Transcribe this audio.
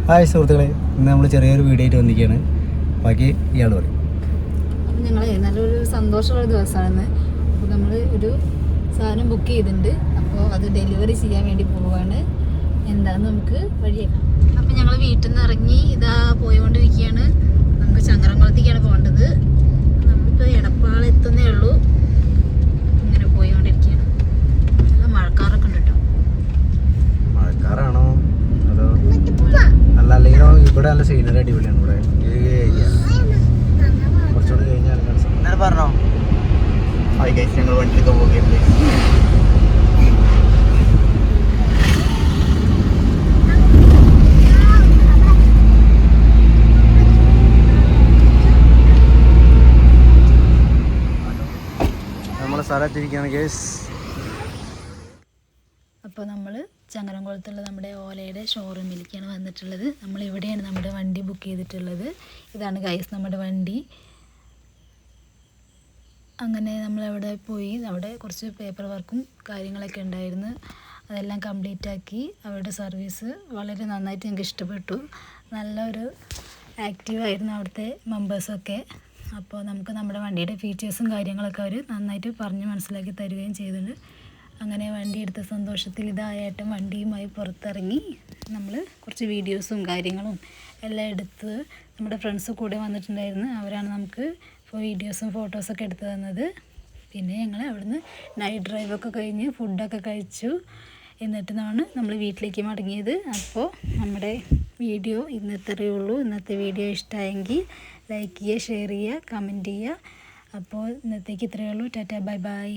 Hi സുഹൃത്തുക്കളെ, ഇന്ന് നമ്മൾ ചെറിയൊരു വീഡിയോ ആയിട്ട് വന്നിരിക്കുകയാണ്. ബാക്കി ഇയാൾ പറയും. അപ്പം ഞങ്ങൾ നല്ലൊരു സന്തോഷമുള്ള ദിവസമാണെന്ന്. അപ്പോൾ നമ്മൾ ഒരു സാധനം ബുക്ക് ചെയ്തിട്ടുണ്ട്. അപ്പോൾ അത് ഡെലിവറി ചെയ്യാൻ വേണ്ടി പോവുകയാണ്. എന്താണെന്ന് നമുക്ക് വഴിയേക്കാം. അപ്പം ഞങ്ങൾ വീട്ടിൽ നിന്ന് ഇറങ്ങി ഇതാ പോയിക്കൊണ്ടിരിക്കുകയാണ്. നമുക്ക് ചങ്ങരംകുളത്തേക്കാണ് പോകേണ്ടത്. നമ്മളിപ്പോൾ എടപ്പാൾ എത്തുന്നേ ഉള്ളൂ. ഇങ്ങനെ പോയിക്കൊണ്ടിരിക്കുകയാണ്. നല്ല മഴക്കാറൊക്കെ ഉണ്ട് കേട്ടോ. മഴക്കാറാണോ അതോ നല്ല അല്ലെങ്കിൽ ഇവിടെ നല്ല സീനറി അടിപൊളിയാണ്. ഇവിടെ ഏരിയ കുറച്ചുകൂടി കഴിഞ്ഞാൽ എന്നാലും പറഞ്ഞോ ഞങ്ങൾ വണ്ടിയിലൊക്കെ പോകുകയുണ്ട്. നമ്മളെ സ്ഥലത്തിരിക്കുകയാണ് കേസ്. അപ്പോൾ നമ്മൾ ചങ്ങരംകുളത്തുള്ള നമ്മുടെ ഓലയുടെ ഷോറൂമിലേക്കാണ് വന്നിട്ടുള്ളത്. നമ്മളിവിടെയാണ് നമ്മുടെ വണ്ടി ബുക്ക് ചെയ്തിട്ടുള്ളത്. ഇതാണ് ഗൈസ് നമ്മുടെ വണ്ടി. അങ്ങനെ നമ്മളവിടെ പോയി അവിടെ കുറച്ച് പേപ്പർ വർക്കും കാര്യങ്ങളൊക്കെ ഉണ്ടായിരുന്നു. അതെല്ലാം കംപ്ലീറ്റ് ആക്കി. അവരുടെ സർവീസ് വളരെ നന്നായിട്ട് എനിക്ക് ഇഷ്ടപ്പെട്ടു. നല്ലൊരു ആക്റ്റീവായിരുന്നു അവിടുത്തെ മെമ്പേഴ്സൊക്കെ. അപ്പോൾ നമുക്ക് നമ്മുടെ വണ്ടിയുടെ ഫീച്ചേഴ്സും കാര്യങ്ങളൊക്കെ അവർ നന്നായിട്ട് പറഞ്ഞ് മനസ്സിലാക്കി തരികയും ചെയ്തിട്ടുണ്ട്. അങ്ങനെ വണ്ടി എടുത്ത സന്തോഷത്തിൽ ഇതായിട്ടും വണ്ടിയുമായി പുറത്തിറങ്ങി നമ്മൾ കുറച്ച് വീഡിയോസും കാര്യങ്ങളും എല്ലാം എടുത്ത് നമ്മുടെ ഫ്രണ്ട്സ് കൂടെ വന്നിട്ടുണ്ടായിരുന്നു. അവരാണ് നമുക്ക് വീഡിയോസും ഫോട്ടോസൊക്കെ എടുത്തു തന്നത്. പിന്നെ ഞങ്ങൾ അവിടുന്ന് നൈറ്റ് ഡ്രൈവൊക്കെ കഴിഞ്ഞ് ഫുഡൊക്കെ കഴിച്ചു. എന്നിട്ടാണ് നമ്മൾ വീട്ടിലേക്ക് മടങ്ങിയത്. അപ്പോൾ നമ്മുടെ വീഡിയോ ഇന്നത്രയേ ഉള്ളൂ. ഇന്നത്തെ വീഡിയോ ഇഷ്ടമായെങ്കിൽ ലൈക്ക് ചെയ്യുക, ഷെയർ ചെയ്യുക, കമൻറ്റ് ചെയ്യുക. അപ്പോൾ ഇന്നത്തേക്ക് ഇത്രയേ ഉള്ളൂ. Tata, bye bye.